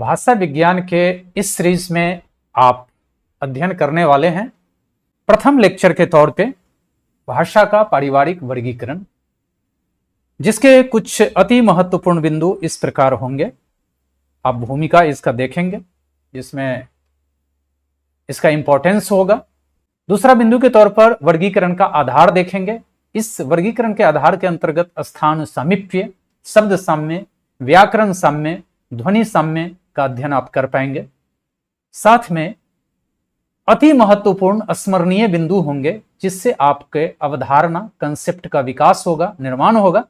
भाषा विज्ञान के इस सीरीज में आप अध्ययन करने वाले हैं प्रथम लेक्चर के तौर पे भाषा का पारिवारिक वर्गीकरण, जिसके कुछ अति महत्वपूर्ण बिंदु इस प्रकार होंगे। आप भूमिका इसका देखेंगे जिसमें इसका इंपॉर्टेंस होगा। दूसरा बिंदु के तौर पर वर्गीकरण का आधार देखेंगे। इस वर्गीकरण के आधार के अंतर्गत स्थान सामीप्य, शब्द साम्य, व्याकरण साम्य, ध्वनि साम्य का अध्ययन आप कर पाएंगे। साथ में अति महत्वपूर्ण स्मरणीय बिंदु होंगे जिससे आपके अवधारणा कंसेप्ट का विकास होगा, निर्माण होगा।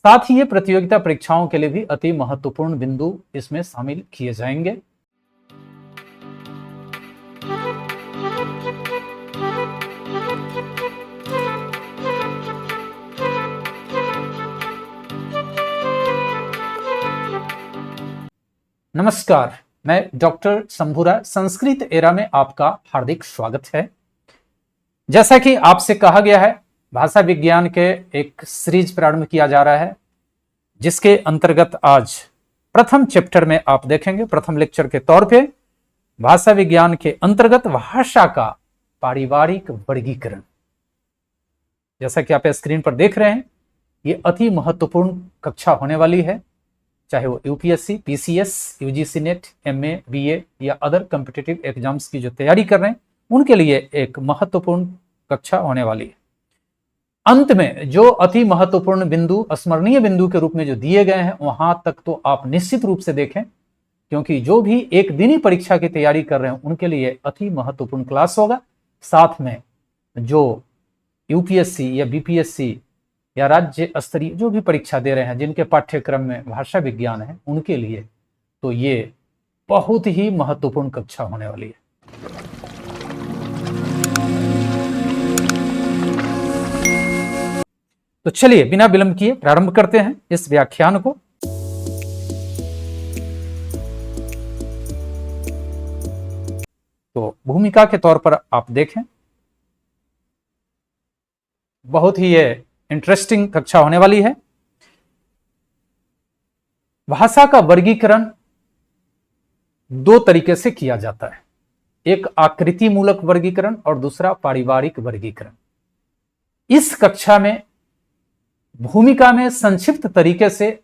साथ ही ये प्रतियोगिता परीक्षाओं के लिए भी अति महत्वपूर्ण बिंदु इसमें शामिल किए जाएंगे। नमस्कार, मैं डॉक्टर शंभूराय, संस्कृत एरा में आपका हार्दिक स्वागत है। जैसा कि आपसे कहा गया है, भाषा विज्ञान के एक सीरीज प्रारंभ किया जा रहा है, जिसके अंतर्गत आज प्रथम चैप्टर में आप देखेंगे, प्रथम लेक्चर के तौर पे भाषा विज्ञान के अंतर्गत भाषा का पारिवारिक वर्गीकरण। जैसा कि आप स्क्रीन पर देख रहे हैं, ये अति महत्वपूर्ण कक्षा होने वाली है। चाहे वो UPSC, PCS, UGC net, MA, BA या अदर कॉम्पिटिटिव एग्जाम्स की जो तैयारी कर रहे हैं, उनके लिए एक महत्वपूर्ण कक्षा होने वाली है। अंत में जो अति महत्वपूर्ण बिंदु, स्मरणीय बिंदु के रूप में जो दिए गए हैं, वहां तक तो आप निश्चित रूप से देखें, क्योंकि जो भी एक दिनी परीक्षा की तैयारी कर रहे हैं उनके लिए अति महत्वपूर्ण क्लास होगा। साथ में जो यूपीएससी या बीपीएससी या राज्य स्तरीय जो भी परीक्षा दे रहे हैं, जिनके पाठ्यक्रम में भाषा विज्ञान है, उनके लिए तो ये बहुत ही महत्वपूर्ण कक्षा होने वाली है। तो चलिए बिना विलंब किए प्रारंभ करते हैं इस व्याख्यान को। तो भूमिका के तौर पर आप देखें, बहुत ही ये इंटरेस्टिंग कक्षा होने वाली है। भाषा का वर्गीकरण दो तरीके से किया जाता है, एक आकृति मूलक वर्गीकरण और दूसरा पारिवारिक वर्गीकरण। इस कक्षा में भूमिका में संक्षिप्त तरीके से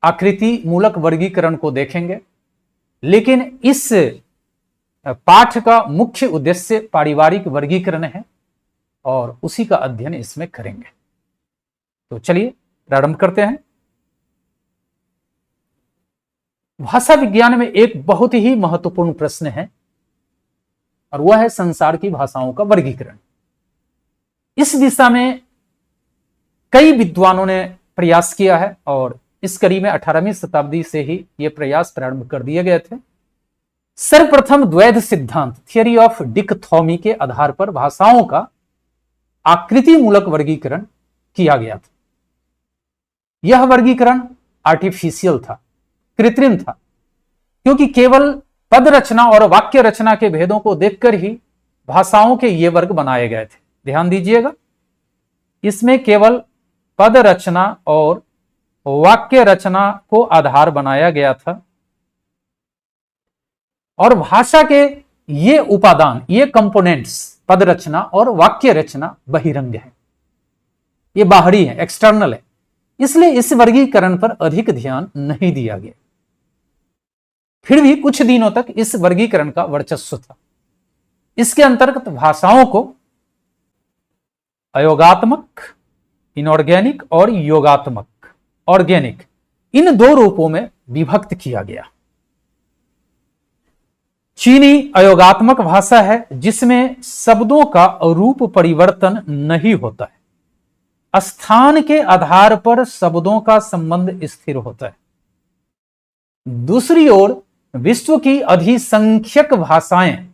आकृति मूलक वर्गीकरण को देखेंगे, लेकिन इस पाठ का मुख्य उद्देश्य पारिवारिक वर्गीकरण है और उसी का अध्ययन इसमें करेंगे। तो चलिए प्रारंभ करते हैं। भाषा विज्ञान में एक बहुत ही महत्वपूर्ण प्रश्न है और वह है संसार की भाषाओं का वर्गीकरण। इस दिशा में कई विद्वानों ने प्रयास किया है और इस कड़ी में 18वीं शताब्दी से ही ये प्रयास प्रारंभ कर दिए गए थे। सर्वप्रथम द्वैध सिद्धांत, थियरी ऑफ डिकथॉमी के आधार पर भाषाओं का आकृति मूलक वर्गीकरण किया गया था। यह वर्गीकरण आर्टिफिशियल था, कृत्रिम था, क्योंकि केवल पद रचना और वाक्य रचना के भेदों को देखकर ही भाषाओं के ये वर्ग बनाए गए थे। ध्यान दीजिएगा, इसमें केवल पद रचना और वाक्य रचना को आधार बनाया गया था और भाषा के ये उपादान, ये कंपोनेंट्स, पद रचना और वाक्य रचना बहिरंग है, ये बाहरी है, एक्सटर्नल है। इसलिए इस वर्गीकरण पर अधिक ध्यान नहीं दिया गया। फिर भी कुछ दिनों तक इस वर्गीकरण का वर्चस्व था। इसके अंतर्गत भाषाओं को अयोगात्मक, इनऑर्गेनिक और योगात्मक, ऑर्गेनिक, इन दो रूपों में विभक्त किया गया। चीनी अयोगात्मक भाषा है, जिसमें शब्दों का रूप परिवर्तन नहीं होता है, स्थान के आधार पर शब्दों का संबंध स्थिर होता है। दूसरी ओर विश्व की अधिसंख्यक भाषाएं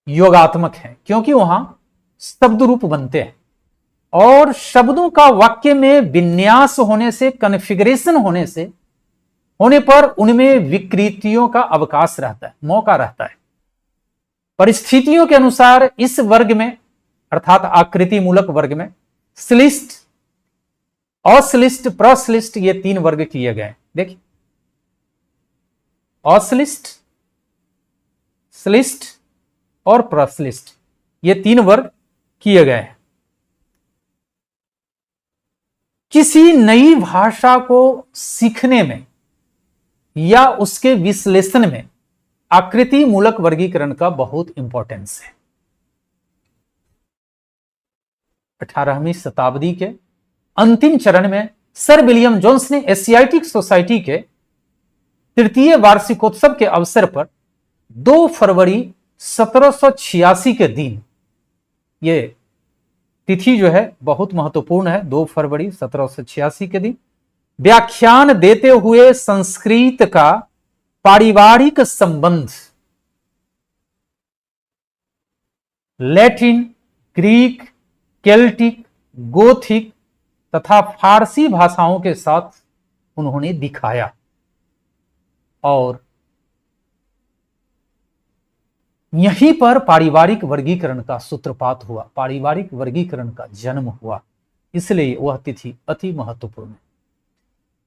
योगात्मक हैं, क्योंकि वहां शब्द रूप बनते हैं और शब्दों का वाक्य में विन्यास होने से, कॉन्फ़िगरेशन होने पर उनमें विकृतियों का अवकाश रहता है, मौका रहता है। परिस्थितियों के अनुसार इस वर्ग में, अर्थात आकृति मूलक वर्ग में, श्लिष्ट ऑसलिस्ट, प्रश्लिष्ट, ये 3 वर्ग किए गए। देखिए, ऑसलिस्ट, श्लिष्ट और प्रश्लिष्ट, ये 3 वर्ग किए गए हैं। किसी नई भाषा को सीखने में या उसके विश्लेषण में आकृति मूलक वर्गीकरण का बहुत इंपॉर्टेंस है। 18वीं शताब्दी के अंतिम चरण में सर विलियम जोन्स ने एशियाटिक सोसाइटी के 3य वार्षिकोत्सव के अवसर पर 2 फरवरी 1786 के दिन, ये तिथि जो है बहुत महत्वपूर्ण है, 2 फरवरी 1786 के दिन व्याख्यान देते हुए संस्कृत का पारिवारिक संबंध लैटिन, ग्रीक, केल्टिक, गोथिक तथा फारसी भाषाओं के साथ उन्होंने दिखाया और यहीं पर पारिवारिक वर्गीकरण का सूत्रपात हुआ, पारिवारिक वर्गीकरण का जन्म हुआ। इसलिए वह तिथि अति महत्वपूर्ण है।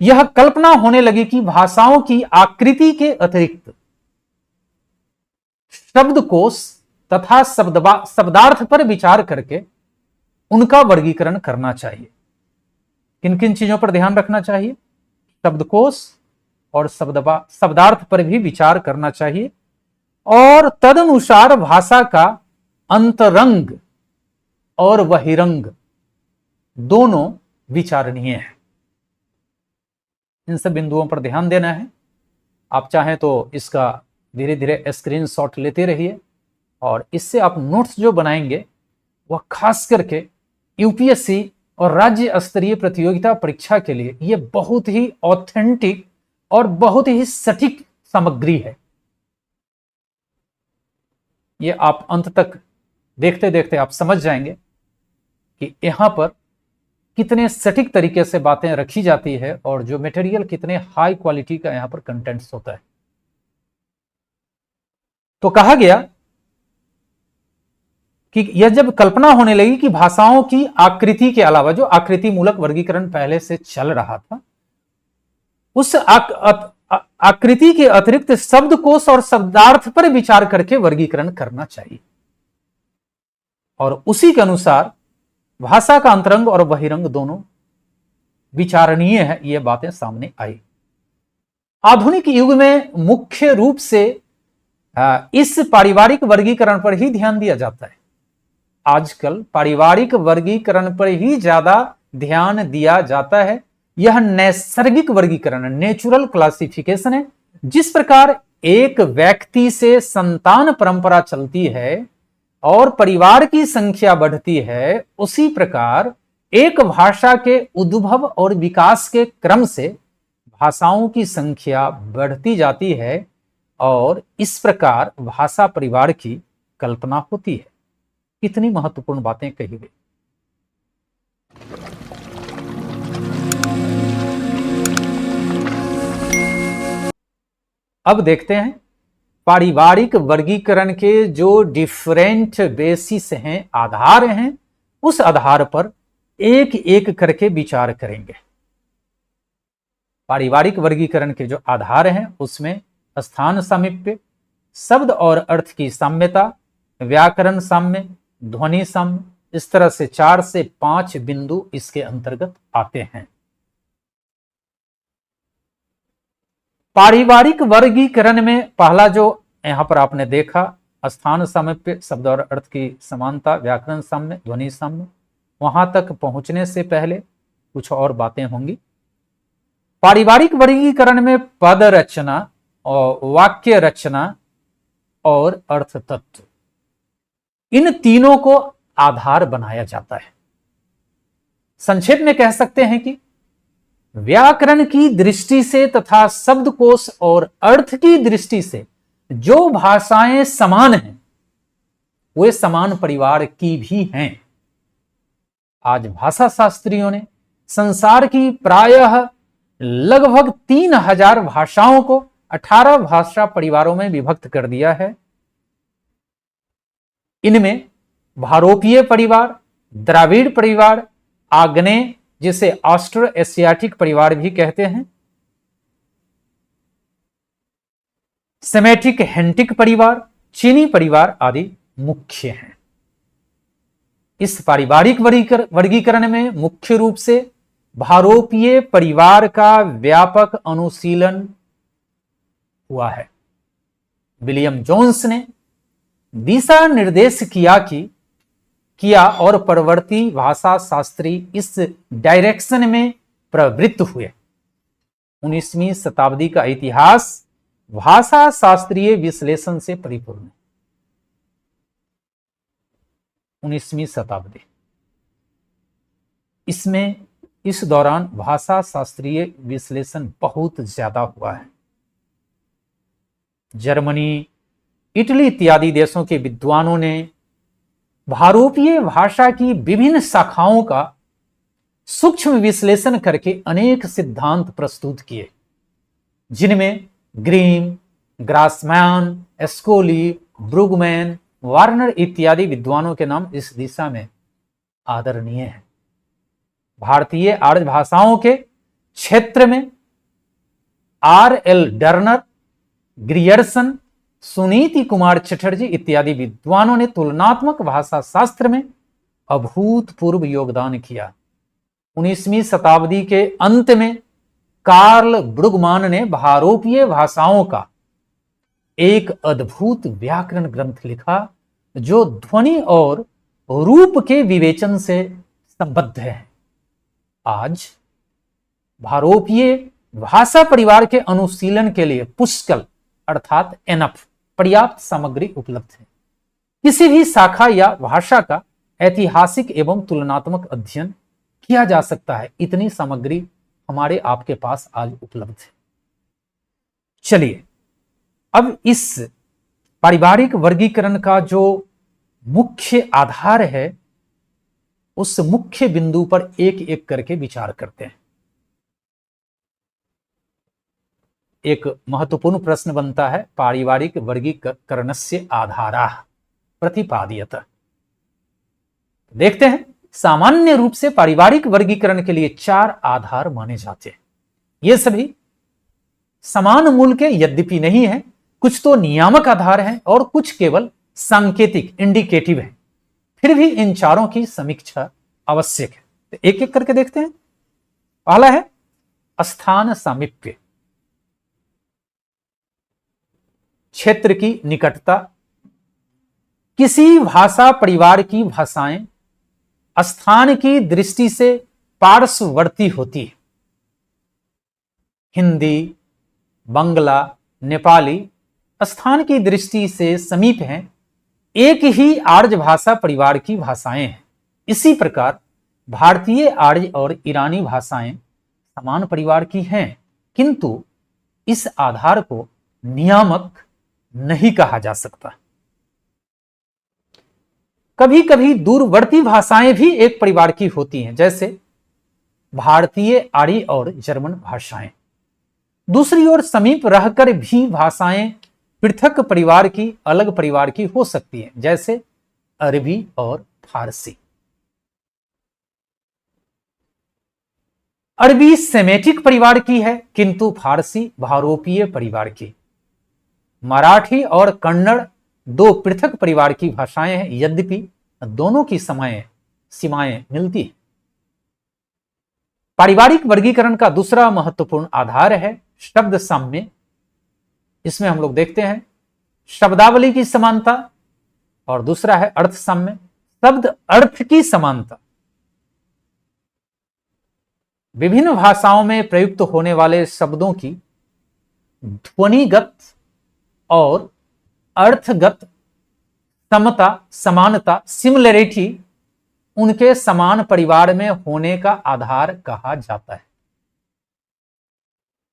यह कल्पना होने लगी कि भाषाओं की आकृति के अतिरिक्त शब्दकोश तथा शब्दार्थ पर विचार करके उनका वर्गीकरण करना चाहिए। किन किन चीजों पर ध्यान रखना चाहिए? शब्दकोश और शब्दार्थ पर भी विचार करना चाहिए और तदनुसार भाषा का अंतरंग और बहिरंग दोनों विचारणीय है। इन सब बिंदुओं पर ध्यान देना है। आप चाहें तो इसका धीरे धीरे स्क्रीनशॉट लेते रहिए और इससे आप नोट्स जो बनाएंगे वह खास करके यूपीएससी और राज्य स्तरीय प्रतियोगिता परीक्षा के लिए ये बहुत ही ऑथेंटिक और बहुत ही सटीक सामग्री है। ये आप अंत तक देखते देखते आप समझ जाएंगे कि यहां पर कितने सटीक तरीके से बातें रखी जाती है और जो मटेरियल कितने हाई क्वालिटी का यहां पर कंटेंट्स होता है। तो कहा गया कि यह जब कल्पना होने लगी कि भाषाओं की आकृति के अलावा जो आकृति मूलक वर्गीकरण पहले से चल रहा था, उस आकृति के अतिरिक्त शब्दकोश और शब्दार्थ पर विचार करके वर्गीकरण करना चाहिए और उसी के अनुसार भाषा का अंतरंग और बहिरंग दोनों विचारणीय है। ये बातें सामने आई। आधुनिक युग में मुख्य रूप से इस पारिवारिक वर्गीकरण पर ही ध्यान दिया जाता है। आजकल पारिवारिक वर्गीकरण पर ही ज्यादा ध्यान दिया जाता है। यह नैसर्गिक वर्गीकरण, नेचुरल क्लासिफिकेशन है। जिस प्रकार एक व्यक्ति से संतान परंपरा चलती है और परिवार की संख्या बढ़ती है, उसी प्रकार एक भाषा के उद्भव और विकास के क्रम से भाषाओं की संख्या बढ़ती जाती है और इस प्रकार भाषा परिवार की कल्पना होती है। कितनी महत्वपूर्ण बातें कही गई। अब देखते हैं पारिवारिक वर्गीकरण के जो डिफरेंट बेसिस हैं, आधार हैं, उस आधार पर एक एक करके विचार करेंगे। पारिवारिक वर्गीकरण के जो आधार हैं उसमें स्थान सामीप्य, शब्द और अर्थ की साम्यता, व्याकरण साम्य, ध्वनि साम्य, इस तरह से 4 से 5 बिंदु इसके अंतर्गत आते हैं। पारिवारिक वर्गीकरण में पहला जो यहां पर आपने देखा, स्थान सामीप्य, शब्द और अर्थ की समानता, व्याकरण साम्य, ध्वनि साम्य, वहां तक पहुंचने से पहले कुछ और बातें होंगी। पारिवारिक वर्गीकरण में पद रचना और वाक्य रचना और अर्थ तत्व, इन तीनों को आधार बनाया जाता है। संक्षेप में कह सकते हैं कि व्याकरण की दृष्टि से तथा शब्दकोश और अर्थ की दृष्टि से जो भाषाएं समान हैं वे समान परिवार की भी हैं। आज भाषा शास्त्रियों ने संसार की प्रायः लगभग 3000 भाषाओं को 18 भाषा परिवारों में विभक्त कर दिया है। इनमें भारोपीय परिवार, द्राविड़ परिवार, आग्नेय जिसे ऑस्ट्रो एशियाटिक परिवार भी कहते हैं, सेमेटिक हेंटिक परिवार, चीनी परिवार आदि मुख्य हैं। इस पारिवारिक वर्गीकरण में मुख्य रूप से भारोपीय परिवार का व्यापक अनुशीलन हुआ है। विलियम जोन्स ने दिशा निर्देश किया और परवर्ती भाषा शास्त्री इस डायरेक्शन में प्रवृत्त हुए। 19वीं शताब्दी का इतिहास भाषा शास्त्रीय विश्लेषण से परिपूर्ण है। 19वीं शताब्दी, इसमें इस दौरान भाषा शास्त्रीय विश्लेषण बहुत ज्यादा हुआ है। जर्मनी, इटली इत्यादि देशों के विद्वानों ने भारोपीय भाषा की विभिन्न शाखाओं का सूक्ष्म विश्लेषण करके अनेक सिद्धांत प्रस्तुत किए, जिनमें ग्रीम, ग्रासमैन, एस्कोली, ब्रुगमैन, वार्नर इत्यादि विद्वानों के नाम इस दिशा में आदरणीय हैं। भारतीय आर्य भाषाओं के क्षेत्र में R.L. डर्नर, ग्रियर्सन, सुनीति कुमार चटर्जी इत्यादि विद्वानों ने तुलनात्मक भाषा शास्त्र में अभूतपूर्व योगदान किया। 19वीं शताब्दी के अंत में कार्ल ब्रुगमान ने भारोपीय भाषाओं का एक अद्भुत व्याकरण ग्रंथ लिखा, जो ध्वनि और रूप के विवेचन से संबद्ध है। आज भारोपीय भाषा परिवार के अनुशीलन के लिए पुष्कल अर्थात एनफ पर्याप्त सामग्री उपलब्ध है। किसी भी शाखा या भाषा का ऐतिहासिक एवं तुलनात्मक अध्ययन किया जा सकता है, इतनी सामग्री हमारे आपके पास आज उपलब्ध है। चलिए, अब इस पारिवारिक वर्गीकरण का जो मुख्य आधार है, उस मुख्य बिंदु पर एक एक करके विचार करते हैं। एक महत्वपूर्ण प्रश्न बनता है, पारिवारिक वर्गीकरणस्य आधाराः प्रतिपाद्यत। देखते हैं, सामान्य रूप से पारिवारिक वर्गीकरण के लिए 4 आधार माने जाते हैं। ये सभी समान मूल के यद्यपि नहीं है, कुछ तो नियामक आधार हैं और कुछ केवल सांकेतिक इंडिकेटिव है। फिर भी इन चारों की समीक्षा आवश्यक है। तो एक एक करके देखते हैं। पहला है स्थान सामीप्य, क्षेत्र की निकटता। किसी भाषा परिवार की भाषाएं स्थान की दृष्टि से पार्श्ववर्ती होती है। हिंदी, बंगला, नेपाली स्थान की दृष्टि से समीप हैं, एक ही आर्य भाषा परिवार की भाषाएं हैं। इसी प्रकार भारतीय आर्य और ईरानी भाषाएं समान परिवार की हैं, किंतु इस आधार को नियामक नहीं कहा जा सकता। कभी कभी दूरवर्ती भाषाएं भी एक परिवार की होती हैं, जैसे भारतीय आर्य और जर्मन भाषाएं। दूसरी ओर समीप रहकर भी भाषाएं पृथक परिवार की, अलग परिवार की हो सकती हैं, जैसे अरबी और फारसी। अरबी सेमेटिक परिवार की है, किंतु फारसी भारोपीय परिवार की। मराठी और कन्नड़ 2 पृथक परिवार की भाषाएं हैं, यद्यपि दोनों की सीमाएं मिलती हैं। पारिवारिक वर्गीकरण का दूसरा महत्वपूर्ण आधार है शब्द साम्य। इसमें हम लोग देखते हैं शब्दावली की समानता और दूसरा है अर्थ साम्य, शब्द अर्थ की समानता। विभिन्न भाषाओं में प्रयुक्त होने वाले शब्दों की ध्वनिगत और अर्थगत समता, समानता, सिमिलरिटी उनके समान परिवार में होने का आधार कहा जाता है।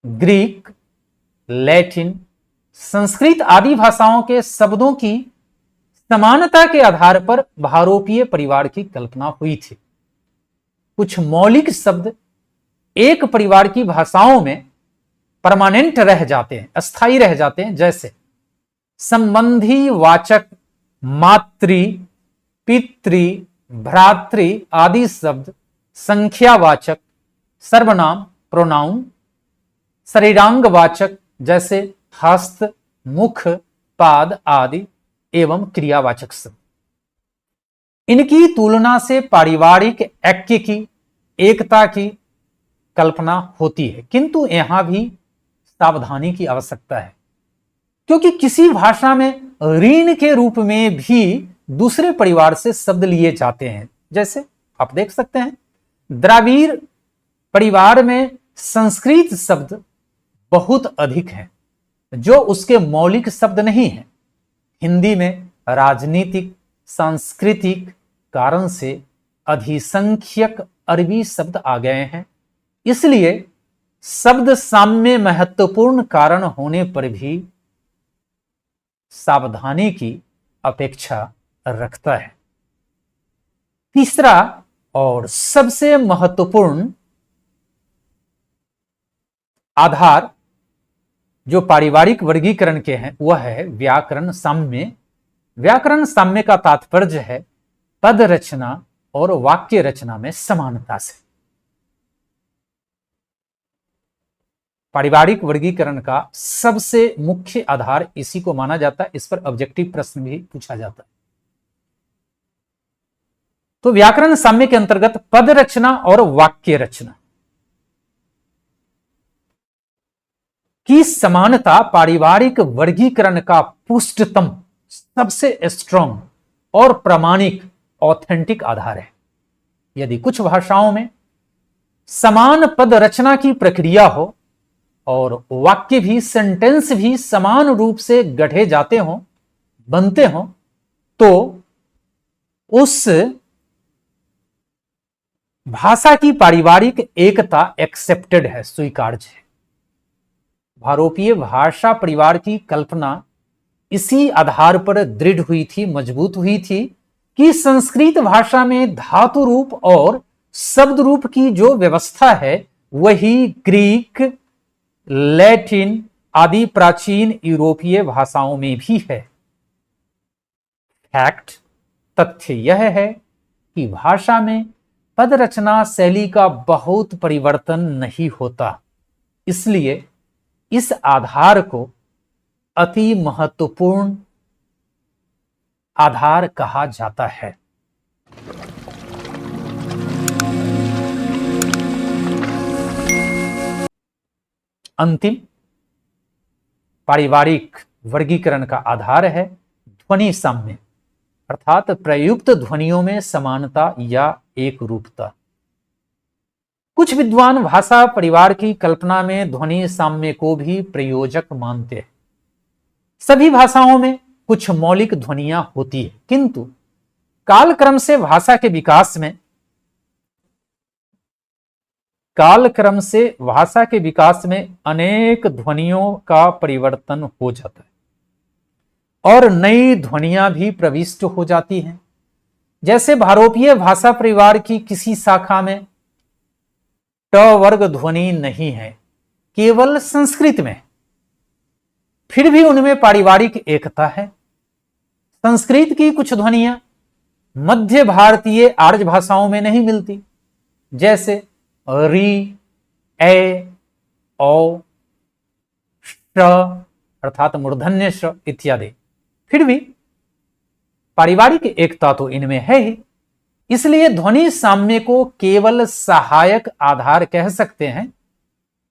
ग्रीक, लैटिन, संस्कृत आदि भाषाओं के शब्दों की समानता के आधार पर भारोपीय परिवार की कल्पना हुई थी। कुछ मौलिक शब्द एक परिवार की भाषाओं में परमानेंट रह जाते हैं, अस्थायी रह जाते हैं, जैसे संबंधी वाचक मातृ, पितृ, भ्रातृ आदि शब्द संख्यावाचक, सर्वनाम प्रोनाउन, शरीरांगवाचक जैसे हस्त, मुख, पाद आदि एवं क्रियावाचक शब्द। इनकी तुलना से पारिवारिक ऐक्य की, एकता की कल्पना होती है, किंतु यहां भी सावधानी की आवश्यकता है, क्योंकि किसी भाषा में ऋण के रूप में भी दूसरे परिवार से शब्द लिए जाते हैं। जैसे आप देख सकते हैं, द्राविड़ परिवार में संस्कृत शब्द बहुत अधिक हैं जो उसके मौलिक शब्द नहीं हैं। हिंदी में राजनीतिक सांस्कृतिक कारण से अधिसंख्यक अरबी शब्द आ गए हैं, इसलिए शब्द साम्य महत्वपूर्ण कारण होने पर भी सावधानी की अपेक्षा रखता है। तीसरा और सबसे महत्वपूर्ण आधार जो पारिवारिक वर्गीकरण के हैं वह है व्याकरण साम्य। व्याकरण साम्य का तात्पर्य है पद रचना और वाक्य रचना में समानता से। पारिवारिक वर्गीकरण का सबसे मुख्य आधार इसी को माना जाता है। इस पर ऑब्जेक्टिव प्रश्न भी पूछा जाता है। तो व्याकरण साम्य के अंतर्गत पद रचना और वाक्य रचना की समानता पारिवारिक वर्गीकरण का पुष्टतम, सबसे स्ट्रांग और प्रामाणिक ऑथेंटिक आधार है। यदि कुछ भाषाओं में समान पद रचना की प्रक्रिया हो और वाक्य भी, सेंटेंस भी समान रूप से गढ़े जाते हों, बनते हों, तो उस भाषा की पारिवारिक एकता एक्सेप्टेड है, स्वीकार्य है। भारोपीय भाषा परिवार की कल्पना इसी आधार पर दृढ़ हुई थी, मजबूत हुई थी कि संस्कृत भाषा में धातु रूप और शब्द रूप की जो व्यवस्था है वही ग्रीक, लैटिन आदि प्राचीन यूरोपीय भाषाओं में भी है। फैक्ट, तथ्य यह है कि भाषा में पद रचना शैली का बहुत परिवर्तन नहीं होता, इसलिए इस आधार को अति महत्वपूर्ण आधार कहा जाता है। अंतिम पारिवारिक वर्गीकरण का आधार है ध्वनि साम्य, अर्थात प्रयुक्त ध्वनियों में समानता या एक रूपता। कुछ विद्वान भाषा परिवार की कल्पना में ध्वनि साम्य को भी प्रयोजक मानते हैं। सभी भाषाओं में कुछ मौलिक ध्वनियां होती है, किंतु कालक्रम से भाषा के विकास में अनेक ध्वनियों का परिवर्तन हो जाता है और नई ध्वनियां भी प्रविष्ट हो जाती हैं। जैसे भारोपीय भाषा परिवार की किसी शाखा में ट वर्ग ध्वनि नहीं है, केवल संस्कृत में, फिर भी उनमें पारिवारिक एकता है। संस्कृत की कुछ ध्वनियां मध्य भारतीय आर्य भाषाओं में नहीं मिलती, जैसे री, ए, ओ, श अर्थात मूर्धन्य श इत्यादि। फिर भी पारिवारिक एकता तो इनमें है ही, इसलिए ध्वनि साम्य को केवल सहायक आधार कह सकते हैं,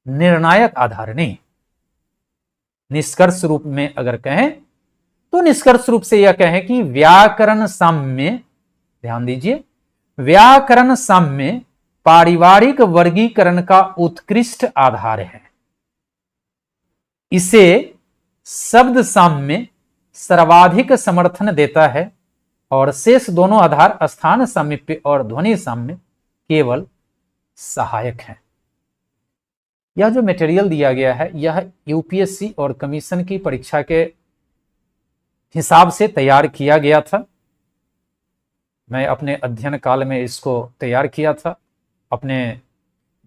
निर्णायक आधार नहीं। निष्कर्ष रूप में अगर कहें तो निष्कर्ष रूप से यह कहें कि व्याकरण साम्य, ध्यान दीजिए, व्याकरण साम्य पारिवारिक वर्गीकरण का उत्कृष्ट आधार है। इसे शब्द साम्य सर्वाधिक समर्थन देता है और शेष दोनों आधार स्थान सामीप्य और ध्वनि साम्य केवल सहायक है। यह जो मटेरियल दिया गया है यह यूपीएससी और कमीशन की परीक्षा के हिसाब से तैयार किया गया था। मैं अपने अध्ययन काल में इसको तैयार किया था अपने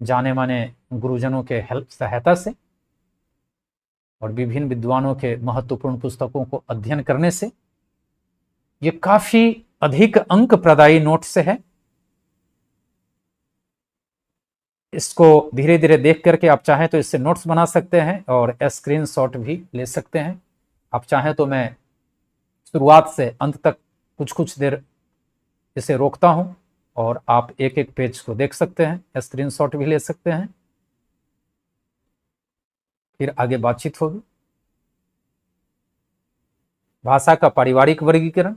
जाने माने गुरुजनों के हेल्प सहायता से और विभिन्न विद्वानों के महत्वपूर्ण पुस्तकों को अध्ययन करने से। ये काफी अधिक अंक प्रदायी नोट्स है। इसको धीरे धीरे देख करके आप चाहें तो इससे नोट्स बना सकते हैं और स्क्रीनशॉट भी ले सकते हैं। आप चाहें तो मैं शुरुआत से अंत तक कुछ कुछ देर इसे रोकता हूं और आप एक एक पेज को देख सकते हैं, स्क्रीनशॉट भी ले सकते हैं, फिर आगे बातचीत होगी। भाषा का पारिवारिक वर्गीकरण,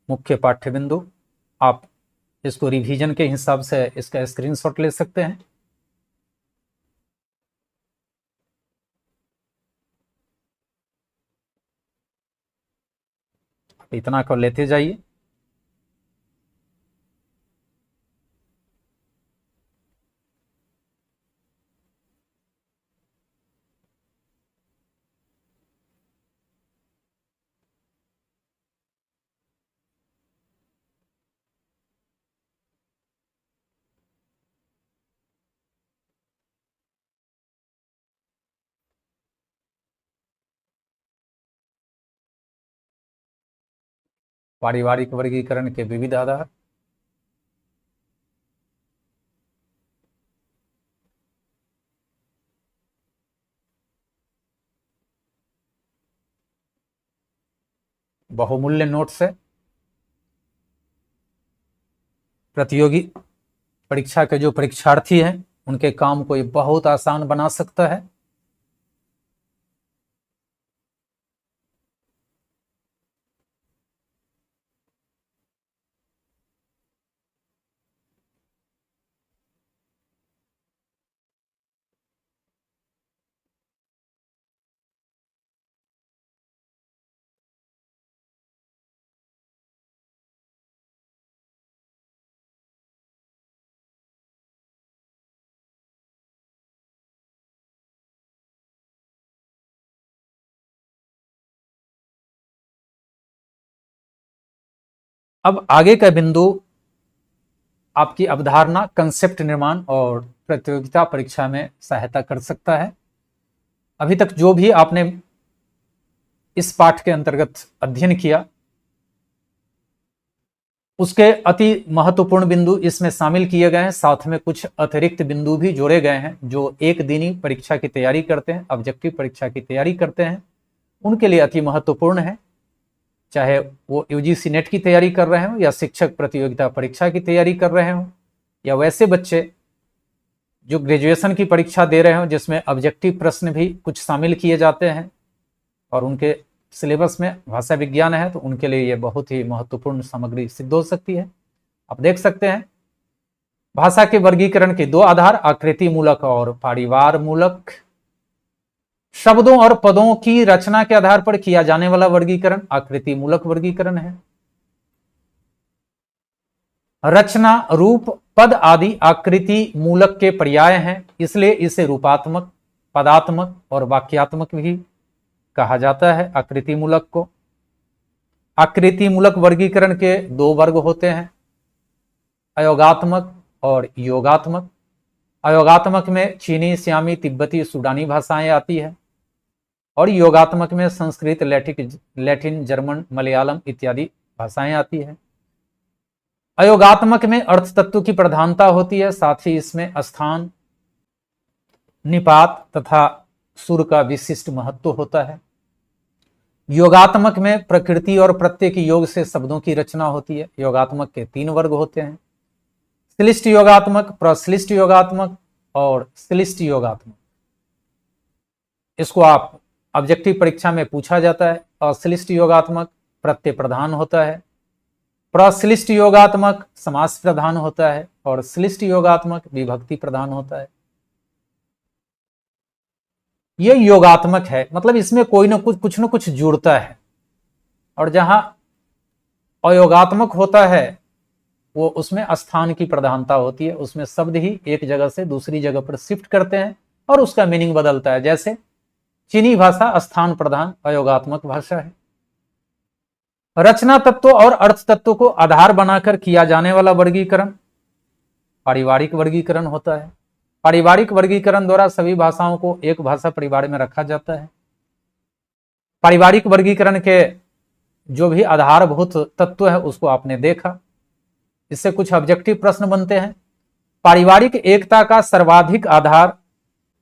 मुख्य पाठ्य बिंदु। आप इसको रिवीजन के हिसाब से इसका स्क्रीनशॉट ले सकते हैं। इतना कर लेते जाइए। पारिवारिक वर्गीकरण के विविध आधार। बहुमूल्य नोट्स है, प्रतियोगी परीक्षा के जो परीक्षार्थी हैं उनके काम को ये बहुत आसान बना सकता है। अब आगे का बिंदु आपकी अवधारणा, कंसेप्ट निर्माण और प्रतियोगिता परीक्षा में सहायता कर सकता है। अभी तक जो भी आपने इस पाठ के अंतर्गत अध्ययन किया उसके अति महत्वपूर्ण बिंदु इसमें शामिल किए गए हैं, साथ में कुछ अतिरिक्त बिंदु भी जोड़े गए हैं जो एक दिनी परीक्षा की तैयारी करते हैं, ऑब्जेक्टिव परीक्षा की तैयारी करते हैं, उनके लिए अति महत्वपूर्ण है। चाहे वो यूजीसी नेट की तैयारी कर रहे हो या शिक्षक प्रतियोगिता परीक्षा की तैयारी कर रहे हो या वैसे बच्चे जो ग्रेजुएशन की परीक्षा दे रहे हो जिसमें ऑब्जेक्टिव प्रश्न भी कुछ शामिल किए जाते हैं और उनके सिलेबस में भाषा विज्ञान है, तो उनके लिए ये बहुत ही महत्वपूर्ण सामग्री सिद्ध हो सकती है। आप देख सकते हैं भाषा के वर्गीकरण के दो आधार, आकृति मूलक और परिवार मूलक। शब्दों और पदों की रचना के आधार पर किया जाने वाला वर्गीकरण आकृति मूलक वर्गीकरण है। रचना, रूप, पद आदि आकृति मूलक के पर्याय हैं, इसलिए इसे रूपात्मक, पदात्मक और वाक्यात्मक भी कहा जाता है। आकृति मूलक को, आकृति मूलक वर्गीकरण के दो वर्ग होते हैं, अयोगात्मक और योगात्मक। अयोगात्मक में चीनी, सियामी, तिब्बती, सूडानी भाषाएं आती है और योगात्मक में संस्कृत, लैटिन, जर्मन, मलयालम इत्यादि भाषाएं आती है। अयोगात्मक में अर्थ तत्व की प्रधानता होती है, साथ ही इसमें स्थान, निपात तथा सुर का विशिष्ट महत्व होता है। योगात्मक में प्रकृति और प्रत्यय के योग से शब्दों की रचना होती है। योगात्मक के तीन वर्ग होते हैं, श्लिष्ट योगात्मक, प्रश्लिष्ट योगात्मक और श्लिष्ट योगात्मक। इसको आप ऑब्जेक्टिव परीक्षा में पूछा जाता है। अश्लिष्ट योगात्मक प्रत्यय प्रधान होता है, प्रश्लिष्ट योगात्मक समास प्रधान होता है और श्लिष्ट योगात्मक विभक्ति प्रधान होता है। ये योगात्मक है, मतलब इसमें कोई ना कुछ न कुछ जुड़ता है, और जहां अयोगात्मक होता है वो उसमें स्थान की प्रधानता होती है, उसमें शब्द ही एक जगह से दूसरी जगह पर शिफ्ट करते हैं और उसका मीनिंग बदलता है। जैसे चीनी भाषा स्थान प्रधान अयोगात्मक भाषा है। रचना तत्व और अर्थ तत्व को आधार बनाकर किया जाने वाला वर्गीकरण पारिवारिक वर्गीकरण होता है। पारिवारिक वर्गीकरण द्वारा सभी भाषाओं को एक भाषा परिवार में रखा जाता है। पारिवारिक वर्गीकरण के जो भी आधारभूत तत्व है उसको आपने देखा, इससे कुछ ऑब्जेक्टिव प्रश्न बनते हैं। पारिवारिक एकता का सर्वाधिक आधार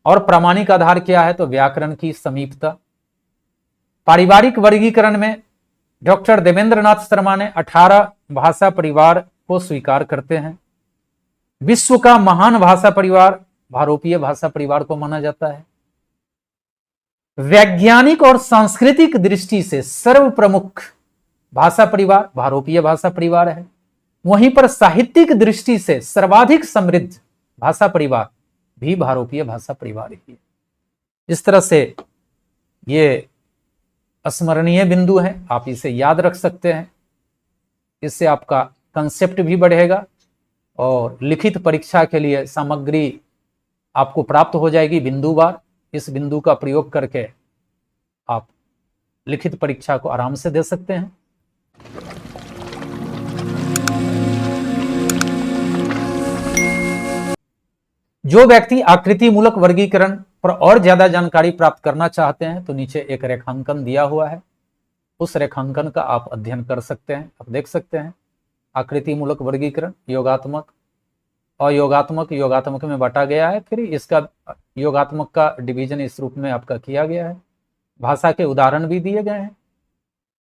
और प्रामाणिक आधार क्या है? तो व्याकरण की समीपता। पारिवारिक वर्गीकरण में डॉक्टर देवेंद्रनाथ शर्मा ने 18 भाषा परिवार को स्वीकार करते हैं। विश्व का महान भाषा परिवार भारोपीय भाषा परिवार को माना जाता है। वैज्ञानिक और सांस्कृतिक दृष्टि से सर्व प्रमुख भाषा परिवार भारोपीय भाषा परिवार है। वहीं पर साहित्यिक दृष्टि से सर्वाधिक समृद्ध भाषा परिवार भी भारोपीय भाषा परिवार ही है। इस तरह से ये स्मरणीय बिंदु है, आप इसे याद रख सकते हैं। इससे आपका कंसेप्ट भी बढ़ेगा और लिखित परीक्षा के लिए सामग्री आपको प्राप्त हो जाएगी बिंदुवार। इस बिंदु का प्रयोग करके आप लिखित परीक्षा को आराम से दे सकते हैं। जो व्यक्ति आकृति मूलक वर्गीकरण पर और ज्यादा जानकारी प्राप्त करना चाहते हैं तो नीचे एक रेखांकन दिया हुआ है, उस रेखांकन का आप अध्ययन कर सकते हैं। आप देख सकते हैं आकृति मूलक वर्गीकरण, योगात्मक, अयोगात्मक, योगात्मक में बांटा गया है, फिर इसका योगात्मक का डिवीजन इस रूप में आपका किया गया है। भाषा के उदाहरण भी दिए गए हैं,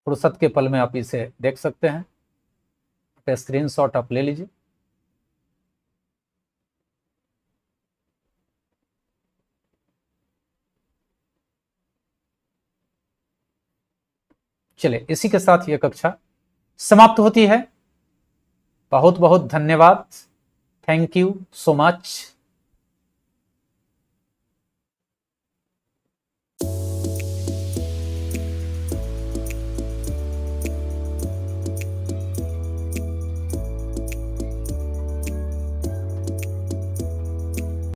फुर्सत के पल में आप इसे देख सकते हैं। स्क्रीनशॉट आप ले लीजिए। चलिए, इसी के साथ यह कक्षा समाप्त होती है। बहुत बहुत धन्यवाद। Thank you so much.